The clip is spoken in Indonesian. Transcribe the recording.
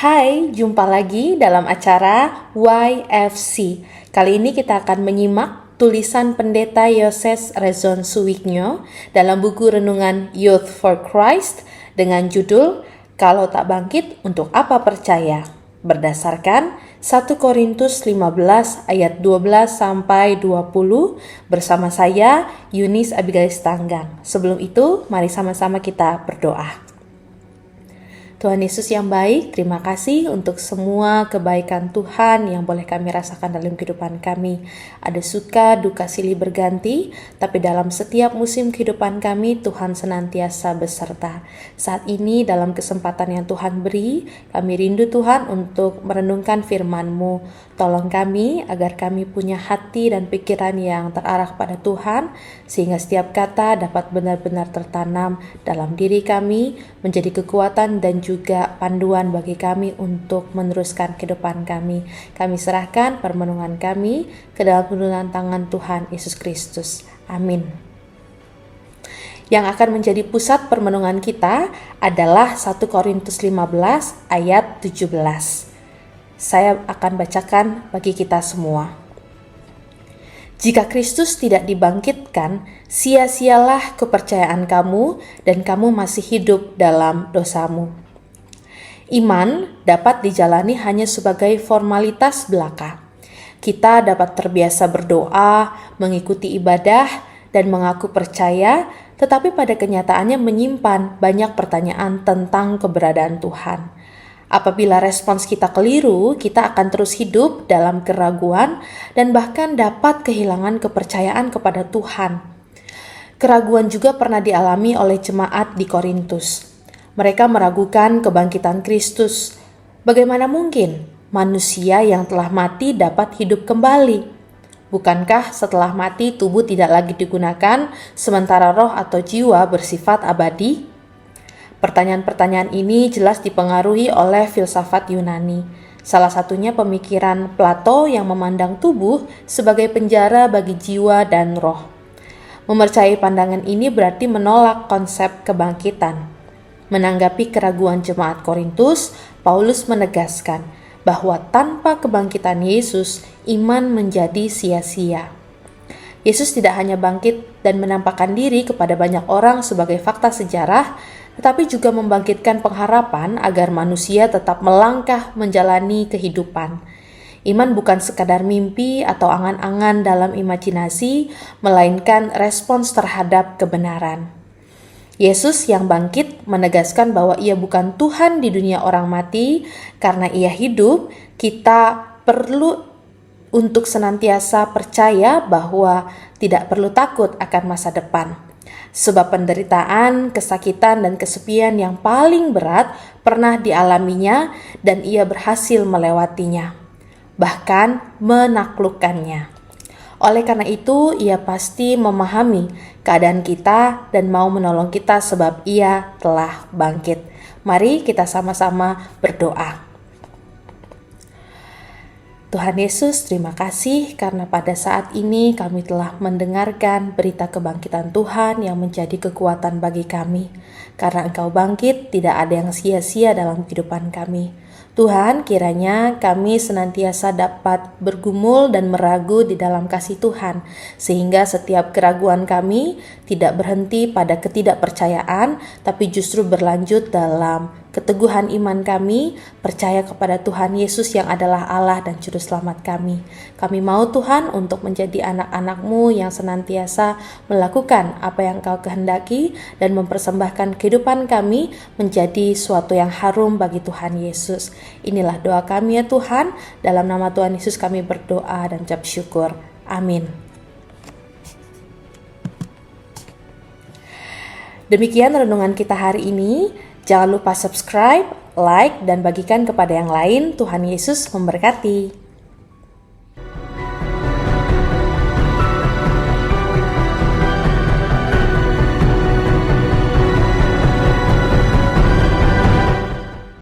Hai, jumpa lagi dalam acara YFC. Kali ini kita akan menyimak tulisan Pendeta Yoses Rezon Suwiknyo dalam buku renungan Youth for Christ dengan judul Kalau Tak Bangkit Untuk Apa Percaya, berdasarkan 1 Korintus 15 ayat 12 sampai 20 bersama saya Yunis Abigalis Tanggang. Sebelum itu, mari sama-sama kita berdoa. Tuhan Yesus yang baik, terima kasih untuk semua kebaikan Tuhan yang boleh kami rasakan dalam kehidupan kami. Ada suka, duka silih berganti, tapi dalam setiap musim kehidupan kami, Tuhan senantiasa beserta. Saat ini dalam kesempatan yang Tuhan beri, kami rindu Tuhan untuk merenungkan firman-Mu. Tolong kami agar kami punya hati dan pikiran yang terarah pada Tuhan, sehingga setiap kata dapat benar-benar tertanam dalam diri kami, menjadi kekuatan dan juga panduan bagi kami untuk meneruskan kehidupan kami. Kami serahkan permenungan kami ke dalam tuntunan tangan Tuhan Yesus Kristus. Amin. Yang akan menjadi pusat permenungan kita adalah 1 Korintus 15 ayat 17. Saya akan bacakan bagi kita semua. Jika Kristus tidak dibangkitkan, sia-sialah kepercayaan kamu dan kamu masih hidup dalam dosamu. Iman dapat dijalani hanya sebagai formalitas belaka. Kita dapat terbiasa berdoa, mengikuti ibadah, dan mengaku percaya, tetapi pada kenyataannya menyimpan banyak pertanyaan tentang keberadaan Tuhan. Apabila respons kita keliru, kita akan terus hidup dalam keraguan dan bahkan dapat kehilangan kepercayaan kepada Tuhan. Keraguan juga pernah dialami oleh jemaat di Korintus. Mereka meragukan kebangkitan Kristus. Bagaimana mungkin manusia yang telah mati dapat hidup kembali? Bukankah setelah mati tubuh tidak lagi digunakan, sementara roh atau jiwa bersifat abadi? Pertanyaan-pertanyaan ini jelas dipengaruhi oleh filsafat Yunani. Salah satunya pemikiran Plato yang memandang tubuh sebagai penjara bagi jiwa dan roh. Mempercayai pandangan ini berarti menolak konsep kebangkitan. Menanggapi keraguan jemaat Korintus, Paulus menegaskan bahwa tanpa kebangkitan Yesus, iman menjadi sia-sia. Yesus tidak hanya bangkit dan menampakkan diri kepada banyak orang sebagai fakta sejarah, tetapi juga membangkitkan pengharapan agar manusia tetap melangkah menjalani kehidupan. Iman bukan sekadar mimpi atau angan-angan dalam imajinasi, melainkan respons terhadap kebenaran. Yesus yang bangkit menegaskan bahwa ia bukan Tuhan di dunia orang mati. Karena ia hidup, kita perlu untuk senantiasa percaya bahwa tidak perlu takut akan masa depan. Sebab penderitaan, kesakitan, dan kesepian yang paling berat pernah dialaminya dan ia berhasil melewatinya, bahkan menaklukkannya. Oleh karena itu, ia pasti memahami keadaan kita dan mau menolong kita sebab ia telah bangkit. Mari kita sama-sama berdoa. Tuhan Yesus, terima kasih karena pada saat ini kami telah mendengarkan berita kebangkitan Tuhan yang menjadi kekuatan bagi kami. Karena Engkau bangkit, tidak ada yang sia-sia dalam kehidupan kami. Tuhan, kiranya kami senantiasa dapat bergumul dan meragu di dalam kasih Tuhan, sehingga setiap keraguan kami tidak berhenti pada ketidakpercayaan, tapi justru berlanjut dalam keteguhan iman kami, percaya kepada Tuhan Yesus yang adalah Allah dan Juru Selamat kami. Kami mau Tuhan untuk menjadi anak-anak-Mu yang senantiasa melakukan apa yang Kau kehendaki dan mempersembahkan kehidupan kami menjadi suatu yang harum bagi Tuhan Yesus. Inilah doa kami ya Tuhan, dalam nama Tuhan Yesus kami berdoa dan ucap syukur. Amin. Demikian renungan kita hari ini. Jangan lupa subscribe, like, dan bagikan kepada yang lain. Tuhan Yesus memberkati.